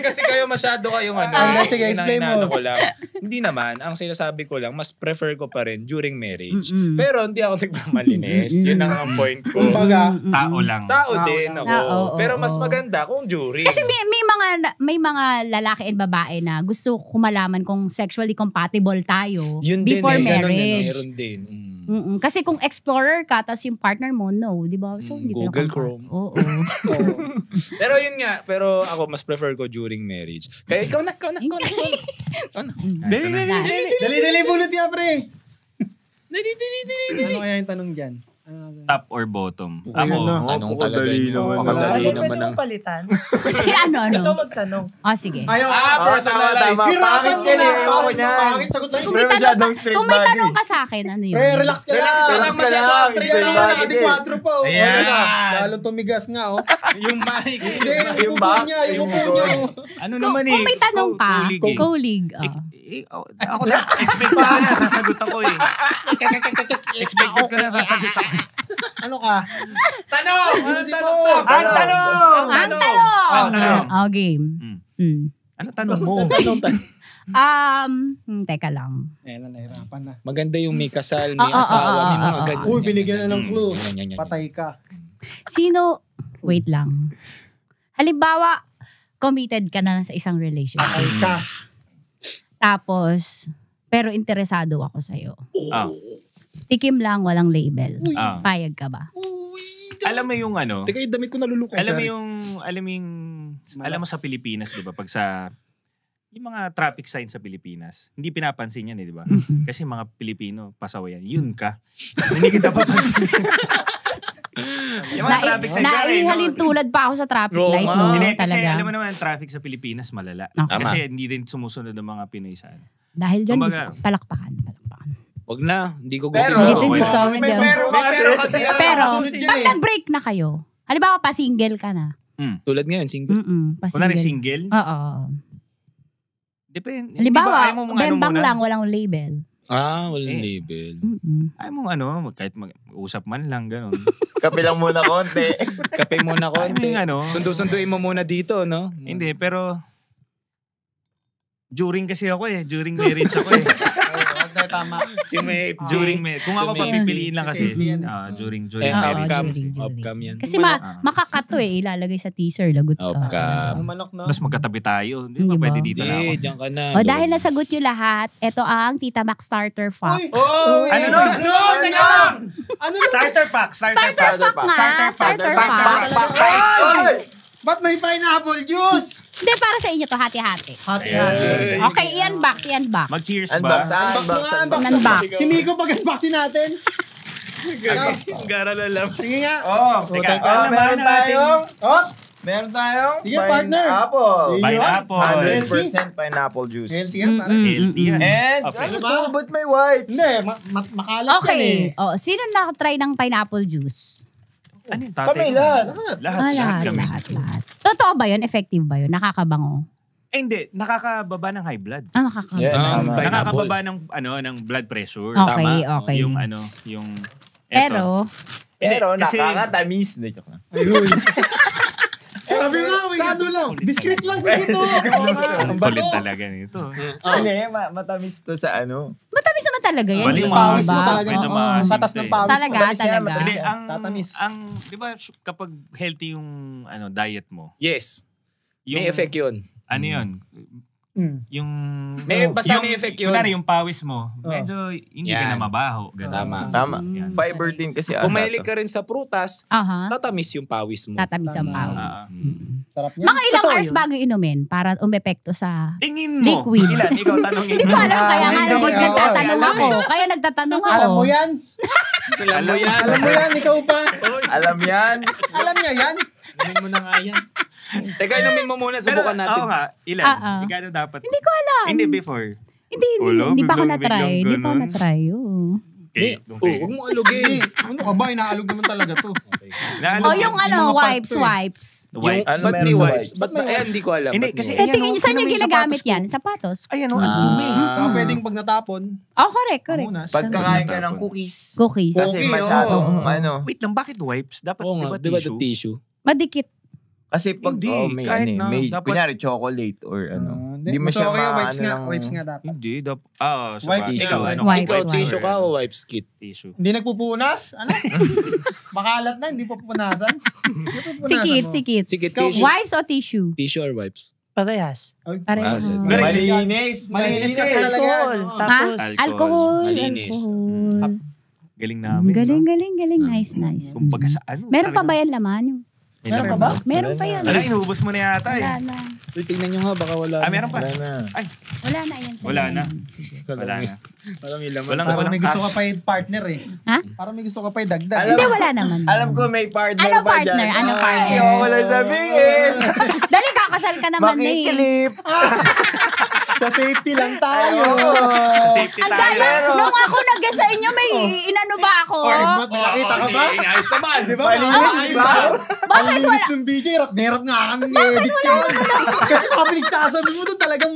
kasi kayo masyado kayong ano. Sige, explain mo. Ko lang. Hindi naman. Ang sinasabi ko lang, mas prefer ko pa rin during marriage. Mm-mm. Pero hindi ako nagmamalinis. Yun ang point ko. Kumbaga, Tao lang. Tao din ako. Oo, Pero mas oo. maganda kung during. Kasi may mga lalaki and babae na gusto ko malaman kung sexually compatible tayo Yun before din eh. marriage. Meron din. Kasi kung explorer ka, tas yung partner mo, no, di ba? So, hindi Google pala Chrome. Oo. Pero yun nga, pero ako mas prefer ko during marriage. Kaya ikaw na. dali bunot niya, pre. Dali. Ano kaya yung tanong dyan? Top or bottom? Ako. Anong kadali naman? Pakadali Pwede naman mo ang... palitan. Kasi ano? Ikaw magtanong. Sige. Ayaw. Personalize. Tama. Hirapan Pangit ka na. yan eh. Ayoko niyan. Pangit. Sagot lang. Kung may tanong ka, sa akin, ano yun? Pre, relax ka Relax ka lang, masyado straight Hindi lang. na naka-4 pa. Oh. Ayan. Ano na? Lalong tumigas nga. Oh. Yung mic. Hindi, yung upo niya. Yung upo niya. Oh. Ano Kung, naman eh? kung may tanong ka, Colleague eh. colleague. Ako na, expect ko na, sasagutan ko eh. Expected ko na, sasagutan ko. Ano ka? Tanong! Anong Isip tanong mo. to? Ang tanong! Ang tanong! Sige. Game. Ano tanong mo? Teka lang. Ayan na, nahirapan na. Maganda yung may kasal, may asawa, may mga ganyan. Uy, binigyan na ng clue. Yan. Patay ka. Wait lang. Halimbawa, committed ka na sa isang relationship. Patay ka. Tapos, pero interesado ako sa'yo. Ah. Tikim lang, walang label. Ah. Payag ka ba? Alam mo yung ano? Teka, yung damit ko nalulukay. Alam mo sa Pilipinas, di ba? Pag yung mga traffic sign sa Pilipinas, hindi pinapansin yan di ba? Kasi mga Pilipino, pasawa yan. Yun ka. Hindi kita papansin. Yung mga traffic sign ka rin. Naihalin tulad pa ako sa traffic light, no? Hindi, kasi talaga. alam mo naman, traffic sa Pilipinas malala. Okay. Kasi hindi din sumusunod ng mga Pinoy sa ano. Dahil dyan, Kumbaga, palakpakan. Wag na, hindi ko gusto. Hindi din gusto ko May pero kasi. Pero, pag nag-break na kayo, halimbawa pa single ka na. Tulad ngayon, single. Kunwari single? Oo. Depende. Halimbawa, ayaw mo bembang lang, walang label. Walang label. Ayaw mo kahit mag-usap man lang, gano'n. Kape lang muna konti. Kape muna konti. Ano? Sundu-sunduin mo muna dito, no? Hindi, pero during kasi ako during marriage ako Tama. Si May. Kung ako papipiliin lang kasi, during Off-cam yan. Kasi makakato ilalagay sa teaser, lagot ka. Off-cam. Mas magkatabi tayo. Di ba pwede dito na ako? Diyan ka na. O dahil nasagot nyo lahat, ito ang Tita Mac Starter Fact. Ano na? No, teka lang! Ano na? Starter pack. Starter Fact nga. Starter Fact. Ba't may pineapple juice? Hindi, para sa inyo to, hati-hati. Okay, i-unbox. Mag-cheers ba? Unbox. Si Miko pag-unboxin natin. Gara na lang. Sige nga. Teka. Meron tayong Sige, partner. Pineapple. Pineapple. 100% pineapple juice. Healthy yan, parang. Healthy yan. And, ano to? Ba't may wipes? Hindi, makalat yan Okay. Sino nakatry ng pineapple juice? Ano yung tatay? Kami lahat. Lahat kami. Lahat. Totoo ba yun? Effective ba yun? Nakakabango? Hindi. Nakakababa ng high blood. Nakakabango. Yeah, tama. Nakakababa ng blood pressure. Okay. Yung Pero, kasi nakakatamis. Ayun. Sabi nga, masyado lang. Discreet lang si Kito. ang kulit talaga nito. Hindi, matamis to sa ano. matamis naman talaga yan. Bali, di Yung ba? pawis mo talaga. Medyo Yung maasim batas to ng eh. pawis mo. Talaga. Hindi, Tatamis. di ba kapag healthy yung diet mo, Yes. May effect yun. ano yun? Yung May effect yun. Kunwari yung pawis mo, medyo hindi ka na mabaho. Ganun. Tama. Yan. Fiber din kasi Kung mahilig ka rin sa prutas, tatamis yung pawis mo. Tatamis ang pawis. Sarap niya. Mga ilang hours bago inumin para umepekto sa Tingin mo. liquid. Ilan? Ikaw tanongin Hindi mo. ko alam, kaya nga Hindi, nagtatanong ako. Kaya nagtatanong ako. Alam mo yan? Alam mo yan. Alam mo yan, ikaw pa. Alam yan. Alam niya yan. Inumin mo na nga yan. Teka, inumin mo muna. Subukan natin. Oo nga, ilan? Igano dapat? Hindi ko alam. Hindi, before. Hindi pa ako na-try. biglang Hindi pa ako ganun. na-try. Okay. Huwag mo alugin. Ano ka ba? Inaalog naman talaga to. Yung mga wipes. Yung, Ano ba't meron may sa wipes? wipes? Ba't ba? Ayan, hindi ko alam. Hindi, Ba't kasi- may wipes? Tingin nyo, saan nyo Tingnan mo yung ginagamit sapatos ko. yan? Sapatos? Ayan o, ang dumi. Saka pwedeng pag natapon. Correct. Pamunas. Pagkakain ka ng cookies. Cookies. Kasi Okay, masyadong ano. Wait lang, bakit wipes? Dapat, Oo nga, di di ba ba tissue? Madikit. Kasi pag Hindi, may, kahit na, may dapat- kunyari chocolate or ano. Hindi mo Mas siya okay yung wipes maano nga. ng- Wipes nga dapat. Hindi, dapat. Wipes Ikaw, nga. ano? Wipes. Ikaw, Wipes. tissue ka o wipes kit? Tissue. Hindi nagpupunas? Ano? Makalat na, hindi pa pupunasan. Hindi pa pupunasan Sikit, mo. sikit. Sikit, tissue. Wipes o tissue? Tissue or wipes? Parehas. Pareho. sige. Malinis. Malinis kasi talaga. Alcohol. Oo. Tapos, Alcohol. Malinis. Alcohol. Galing namin. Galing. Nice. Kumbaga sa ano? Meron pa ba yan laman? Meron pa ba? Meron pa yan. Ala, inubos mo na yata Wala eh. na. Tingnan nyo nga, baka wala. Meron pa. Wala na. Wala na yan. Wala na. Sige. Wala na. Wala may laman. Parang may gusto ka cash. pa yung partner eh. Ha? Parang may gusto ka pa yung dagdag. Hindi, wala naman. Alam ko may partner Ano pa partner? dyan. Ano partner? Ayaw ko lang sabihin. Dali, kakasal ka naman na eh. Makiklip. Sa safety lang tayo. Sa safety Ang tayo. daya, nung ako nag sa inyo, may inano ba ako? Or ba't nakakita ka ba? Ayos naman. Di ba? Malinis, Ayos di ba? ah. Ang Bakit linis wala? ng BJ. Hirap na hirap nga kami i-edit yun. Kasi mga pinagsasabi mo doon talagang,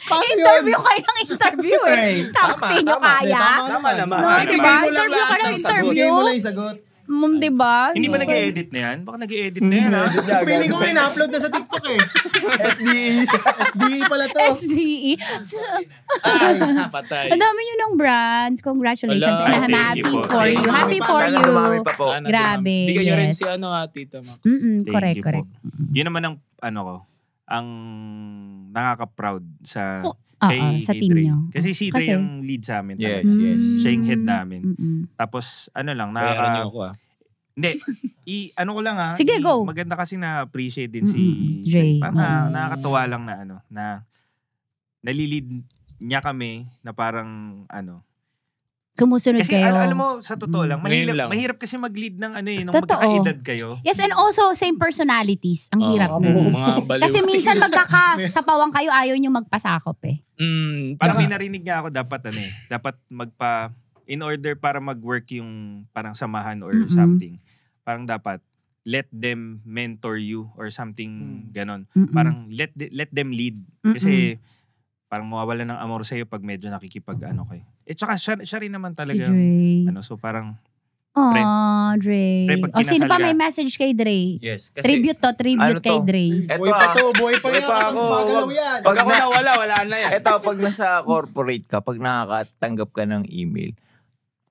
paano yun? Interview kayo ng interview eh. Tapos di nyo kaya? Tama naman. No, Bigay diba? mo lang Interview ka lahat ng ng sagot. interview. Bigay mo lang yung sagot. Diba? Hindi ba nag-e-edit na yan? Baka nag-e-edit na yan ha? Feeling ko nga ina-upload na sa TikTok eh. SDE pala to. SDE. Patay. Ang dami nyo ng brands. Congratulations. Wala. And I'm Thank you happy po. for you. Happy for Sana you. dumami pa po. Grabe, Bigyan nyo rin yes. si Tita Max. Thank Correct. you po. Yun naman ang ang nakaka-proud sa kay sa team Dre. nyo. Kasi si Dre Kasi- yung lead sa amin. Yes, talaga. yes. Siya yung head namin. Mm-mm. Tapos ano lang, Bayaran niyo ako ah. Hindi. Ano ko lang Sige, go. Maganda kasi na-appreciate din si Dre. Parang nakakatuwa lang na nalilid niya kami na parang Sumusunod kasi kayo. alam mo, sa totoo lang, mahirap kasi mag-lead ng nung magkakaedad kayo. Yes, and also same personalities. Ang hirap nun. Kasi minsan magkakasapawang kayo, ayaw nyo magpasakop eh. Parang may narinig nga ako, dapat in order para mag-work yung parang samahan or something, parang dapat let them mentor you or something ganon. Parang let them lead. Kasi parang mawawala ng amor sa'yo pag medyo nakikipag kayo. Tsaka siya rin naman talaga. Si Dre. So parang Dre. Sino pa may message kay Dre? Yes. Kasi, tribute kay Dre. Buhay pa ako. Pag ako nawala, wala na yan. Ito, pag nasa corporate ka, pag nakakatanggap ka ng email,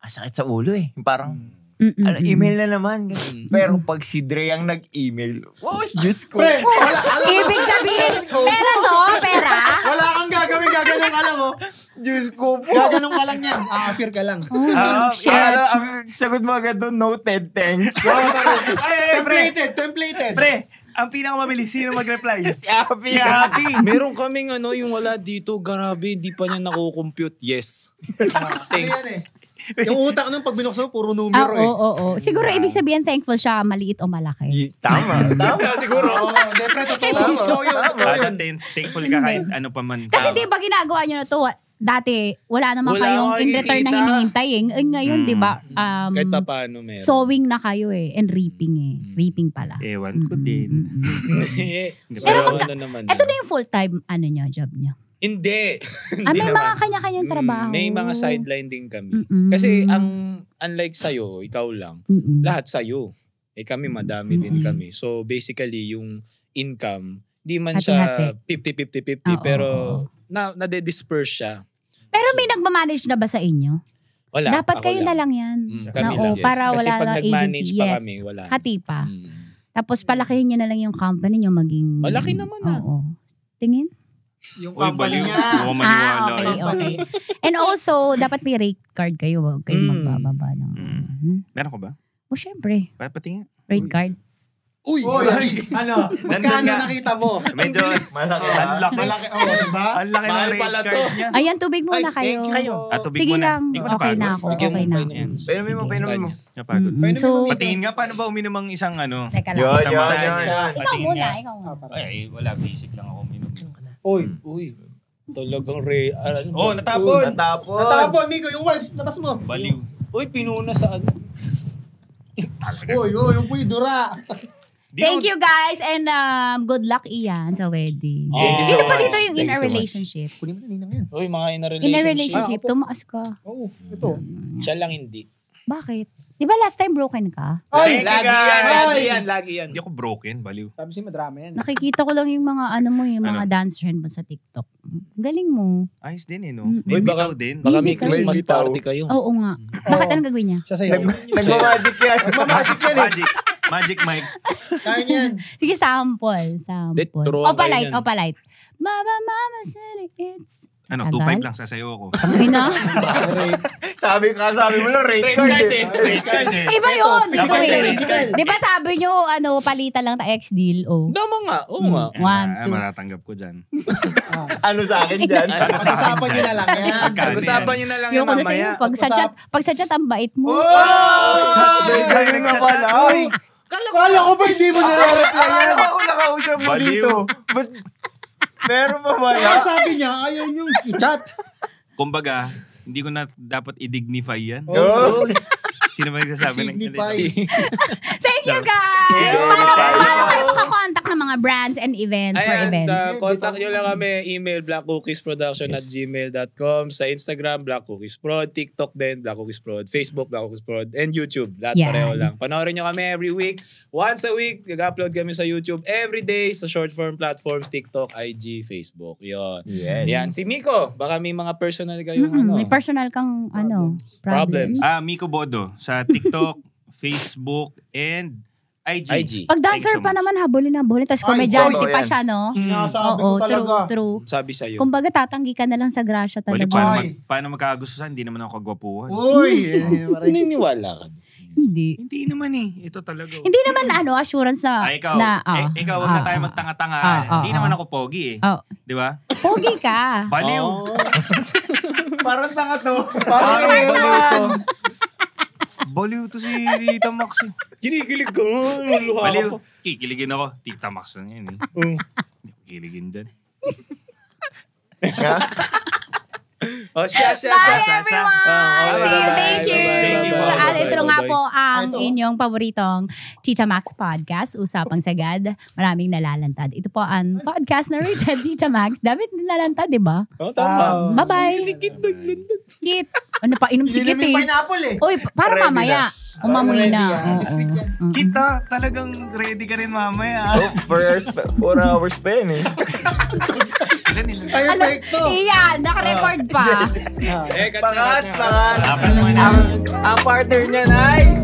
sakit sa ulo eh. Parang, email na naman. Pero pag si Dre ang nag-email, Diyos ko. Ibig sabihin, pera. Wala kang gagawin, gaganong ka lang, Diyos ko po. Gaganong ka lang yan. A-appear ka lang. Shit. Ang sagot mo agad doon, noted, thanks. Templated. Pre, ang pinakamabilis, sino mag-reply? Si Happy. Meron kaming yung wala dito, grabe, hindi pa niya nakukompute. Yes. Thanks. Yung utak nung pag binuksan, puro numero Oo. Siguro ibig sabihin thankful siya, maliit o malaki. Tama. Siguro. Thankful ka kahit ano pa man. Kasi di ba ginagawa nyo na to, dati wala naman kayong in return na hinihintay eh. Ngayon di ba, kahit pa paano meron. sowing na kayo eh, and reaping eh. Reaping pala. Ewan ko din. Pero naman. Ito na yung full-time job nyo. Hindi. May mga kanya-kanyang trabaho. May mga sideline din kami. Kasi unlike sa'yo, ikaw lang, lahat sa'yo. Kami madami din kami. So basically, yung income, di man siya 50-50-50, pero nade-disperse siya. Pero may nagmamanage na ba sa inyo? Wala. Dapat kayo na lang yan. Kami lang. Para kasi wala pag na nag-manage agency. pa kami, wala. Hati pa. Tapos palakihin nyo na lang yung company nyo maging... Malaki naman Oo. Tingin? Yung company niya. Okay. And also, dapat may rate card kayo. Huwag kayo magbababa ng... Meron ko ba? Syempre. Patingin. Rate card. Uy! Magkano nakita mo? Medyo malaki. Diba? Ang laki ng rate card niya. Ayan, tubig muna kayo. Tubig Sige muna. lang. Okay na ako. Painumin mo. So, patingin nga, paano ba uminom ang isang Teka lang. Ikaw muna. Ay, wala. Basic lang ako uminom. Uy. Talagang natapon, Miko. Yung wipes, labas mo. Baliw. Uy, pinuna sa yung puydura. Thank you guys and good luck Ian sa wedding. Sino pa dito yung in a relationship? Kunin mo na ninang yan. Uy, mga in In a relationship, tumaas ka. Oo, ito. Siya lang hindi. Bakit? Di ba last time broken ka? Lagi yan. Hindi ako broken, baliw. Sabi siya madrama yan. Nakikita ko lang yung mga yung mga dance trend mo sa TikTok. Galing mo. Ayos din no? Uy, baka may Christmas party kayo. Oo nga. Bakit anong gagawin niya? Siya sa'yo. Nagmamagic yan. Magmamagic yan eh. Magic mic. Kaya yan. Sige, sample. Opalite. Mama said it's... 2.5 lang sasayo ako. Ay na? Sabi mo lang, rate card eh. Iba yun. Di ba sabi nyo, palitan lang ta ex-deal? Tama nga. Oo nga. 1, 2. Matatanggap ko dyan. Ano sa akin dyan? Pag-usapan nyo na lang yan. Pag-usapan nyo na lang yan Yung mamaya. Pag sa chat, ang bait mo. Ganun na pala. Kala ko ba hindi mo nare-reply yan? Alam ako nakausap mo dito. Meron pa wala? Sabi niya, ayaw niyong i-chat. Kumbaga, hindi ko na dapat i-dignify yan. Sino ba nagsasabi ng Thank you guys! Paano kayo makakontakt ng mga brands and events for events? Contact nyo lang kami. Email blackcookiesproduction@gmail.com. Sa Instagram, blackcookiesprod. TikTok din, blackcookiesprod. Facebook, blackcookiesprod. And YouTube. Lahat pareho lang. Panoorin nyo kami every week. Once a week, nag-upload kami sa YouTube. Every day sa short form platforms, TikTok, IG, Facebook. Yun. Yes. Yan. Si Miko, baka may mga personal kayong May personal kang problems. Miko Bodo. Sa TikTok, Facebook, and IG. Pag dancer pa naman, habulin. Tapos komedyante pa siya, no? Sinasabi ko talaga. True. Sabi sa'yo. Kumbaga, tatanggi ka na lang sa grasya talaga. Paano magkakagusto sa hindi naman ako kagwapuhan? Uy! Naniniwala ka. Hindi. Hindi naman eh. Ito talaga. Hindi naman assurance na... Ikaw. Ikaw, huwag na tayo magtanga-tanga. Hindi naman ako pogi eh. Di ba? Pogi ka. Baliw. Parang tanga to. Baliw to si Tita Max. Kinikilig ko. Luluha Baliw. ko. Kikiligin ako. Tita Max na yan eh. Kikiligin dyan. Siya. Bye everyone! Thank you! Bye. At ito nga po ang inyong paboritong Tita Max Podcast, Usapang Sagad. Maraming nalalantad. Ito po ang podcast na Richard Tita Max. Dapat nalalantad, di ba? Tama. Bye-bye. Sikit naglantad. Kit. Ano pa? Inom sikit Hindi eh. pineapple eh. Uy, para mamaya. Umamoy na. Kita, talagang ready ka rin mamaya. 4 hours pa yan eh. Perfecto. Iyan, naka-record pa. Pangat. Ang partner niya ay...